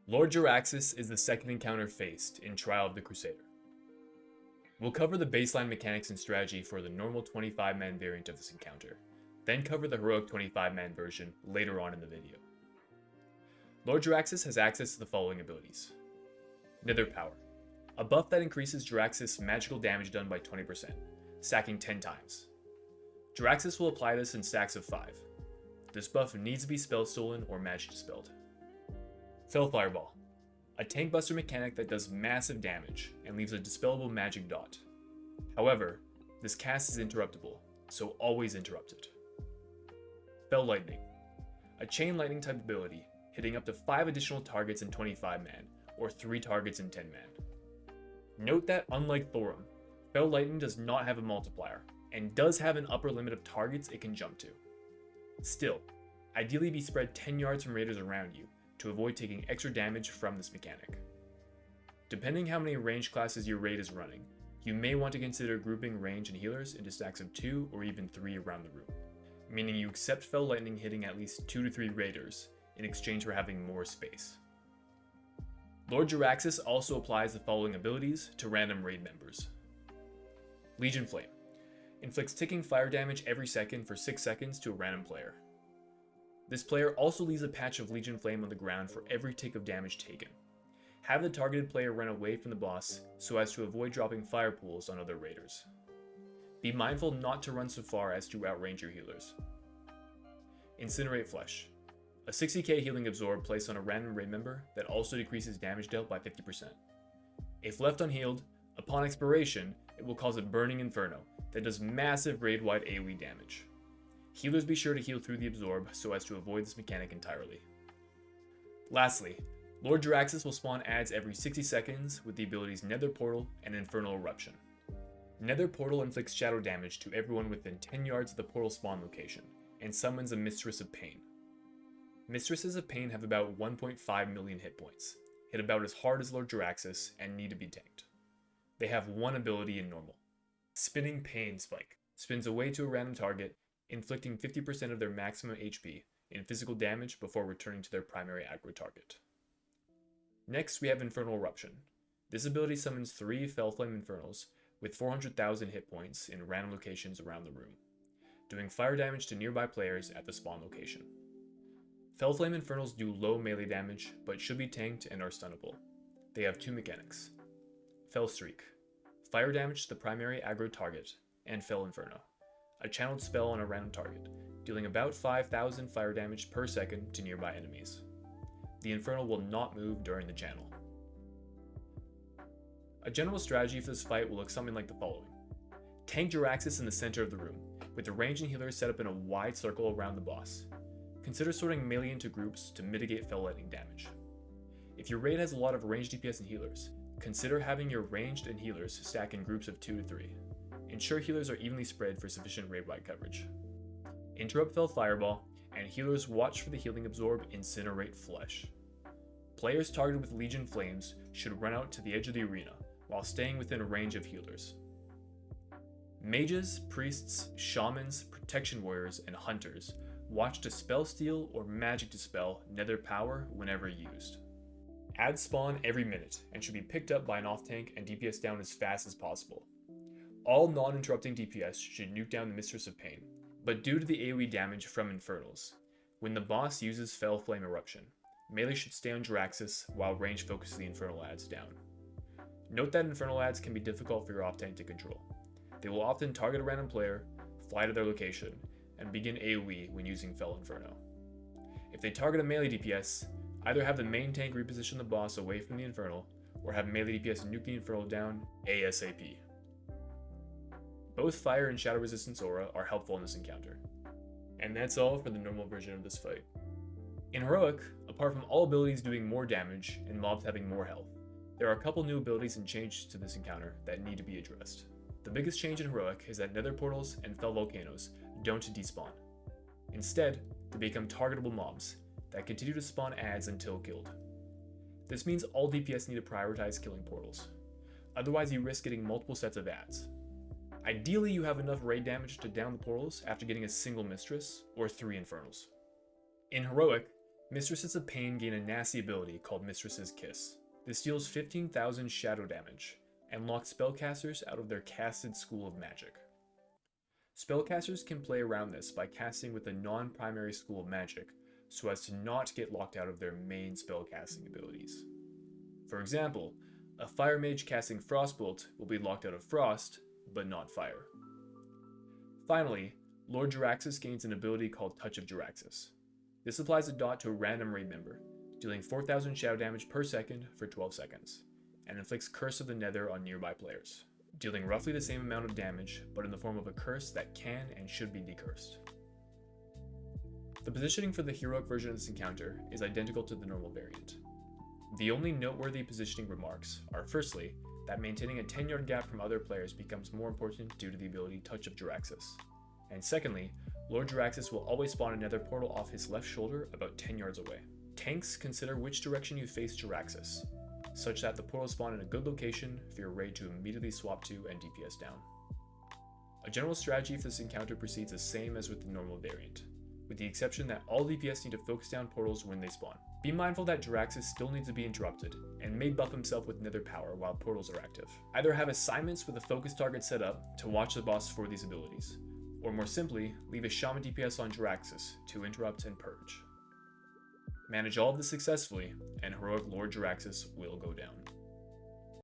Lord Jaraxxus is the second encounter faced in Trial of the Crusader. We'll cover the baseline mechanics and strategy for the normal 25-man variant of this encounter, then cover the heroic 25-man version later on in the video. Lord Jaraxxus has access to the following abilities. Nether Power, a buff that increases Jaraxxus' magical damage done by 20%, stacking 10 times. Jaraxxus will apply this in stacks of 5. This buff needs to be spell stolen or magic dispelled. Fell Fireball, a tank buster mechanic that does massive damage and leaves a dispellable magic dot. However, this cast is interruptible, so always interrupt it. Fell Lightning, a chain lightning type ability, hitting up to 5 additional targets in 25-man, or 3 targets in 10-man. Note that unlike Thorum, Fell Lightning does not have a multiplier, and does have an upper limit of targets it can jump to. Still, ideally be spread 10 yards from raiders around you, to avoid taking extra damage from this mechanic. Depending how many range classes your raid is running, you may want to consider grouping range and healers into stacks of 2 or even 3 around the room, meaning you accept Fell Lightning hitting at least 2 to 3 raiders in exchange for having more space. Lord Jaraxxus also applies the following abilities to random raid members. Legion Flame, inflicts ticking fire damage every second for 6 seconds to a random player. This player also leaves a patch of Legion Flame on the ground for every tick of damage taken. Have the targeted player run away from the boss so as to avoid dropping fire pools on other raiders. Be mindful not to run so far as to outrange your healers. Incinerate Flesh, a 60k healing absorb placed on a random raid member that also decreases damage dealt by 50%. If left unhealed, upon expiration, it will cause a Burning Inferno that does massive raid-wide AoE damage. Healers be sure to heal through the absorb so as to avoid this mechanic entirely. Lastly, Lord Jaraxxus will spawn adds every 60 seconds with the abilities Nether Portal and Infernal Eruption. Nether Portal inflicts shadow damage to everyone within 10 yards of the portal spawn location, and summons a Mistress of Pain. Mistresses of Pain have about 1.5 million hit points, hit about as hard as Lord Jaraxxus, and need to be tanked. They have one ability in normal. Spinning Pain Spike spins away to a random target, inflicting 50% of their maximum HP in physical damage before returning to their primary aggro target. Next, we have Infernal Eruption. This ability summons 3 Fellflame Infernals with 400,000 hit points in random locations around the room, doing fire damage to nearby players at the spawn location. Fellflame Infernals do low melee damage, but should be tanked and are stunnable. They have 2 mechanics. Fell Streak, fire damage to the primary aggro target, and Fell Inferno, a channeled spell on a random target, dealing about 5,000 fire damage per second to nearby enemies. The Inferno will not move during the channel. A general strategy for this fight will look something like the following. Tank Jaraxxus in the center of the room, with the range and healers set up in a wide circle around the boss. Consider sorting melee into groups to mitigate Fell Lightning damage. If your raid has a lot of ranged DPS and healers, consider having your ranged and healers stack in groups of 2 to 3. Ensure healers are evenly spread for sufficient raid-wide coverage. Interrupt Fell Fireball, and healers watch for the healing absorb Incinerate Flesh. Players targeted with Legion Flames should run out to the edge of the arena, while staying within range of healers. Mages, priests, shamans, protection warriors, and hunters watch to spell steal or magic dispel Nether Power whenever used. Adds spawn every minute and should be picked up by an off tank and DPS down as fast as possible. All non-interrupting DPS should nuke down the Mistress of Pain, but due to the AoE damage from Infernals, when the boss uses Fell Flame Eruption, melee should stay on Jaraxxus while range focuses the Infernal adds down. Note that Infernal adds can be difficult for your off tank to control. They will often target a random player, fly to their location, and begin AoE when using Fell Inferno. If they target a melee DPS, either have the main tank reposition the boss away from the Infernal, or have melee DPS nuke the Infernal down ASAP. Both fire and shadow resistance aura are helpful in this encounter. And that's all for the normal version of this fight. In Heroic, apart from all abilities doing more damage and mobs having more health, there are a couple new abilities and changes to this encounter that need to be addressed. The biggest change in Heroic is that Nether Portals and Fell Volcanoes don't despawn. Instead, they become targetable mobs that continue to spawn adds until killed. This means all DPS need to prioritize killing portals. Otherwise, you risk getting multiple sets of adds. Ideally, you have enough raid damage to down the portals after getting a single Mistress or 3 Infernals. In Heroic, Mistresses of Pain gain a nasty ability called Mistress's Kiss. This deals 15,000 shadow damage, and locks spellcasters out of their casted school of magic. Spellcasters can play around this by casting with a non-primary school of magic, so as to not get locked out of their main spellcasting abilities. For example, a fire mage casting Frostbolt will be locked out of Frost, but not Fire. Finally, Lord Jaraxxus gains an ability called Touch of Jaraxxus. This applies a dot to a random raid member, dealing 4,000 shadow damage per second for 12 seconds, and inflicts Curse of the Nether on nearby players, dealing roughly the same amount of damage, but in the form of a curse that can and should be decursed. The positioning for the heroic version of this encounter is identical to the normal variant. The only noteworthy positioning remarks are firstly, that maintaining a 10-yard gap from other players becomes more important due to the ability Touch of Jaraxxus. And secondly, Lord Jaraxxus will always spawn another portal off his left shoulder about 10 yards away. Tanks consider which direction you face Jaraxxus, such that the portals spawn in a good location for your raid to immediately swap to and DPS down. A general strategy for this encounter proceeds the same as with the normal variant, with the exception that all DPS need to focus down portals when they spawn. Be mindful that Jaraxxus still needs to be interrupted, and may buff himself with nether power while portals are active. Either have assignments with a focus target set up to watch the boss for these abilities, or more simply, leave a Shaman DPS on Jaraxxus to interrupt and purge. Manage all of this successfully, and heroic Lord Jaraxxus will go down.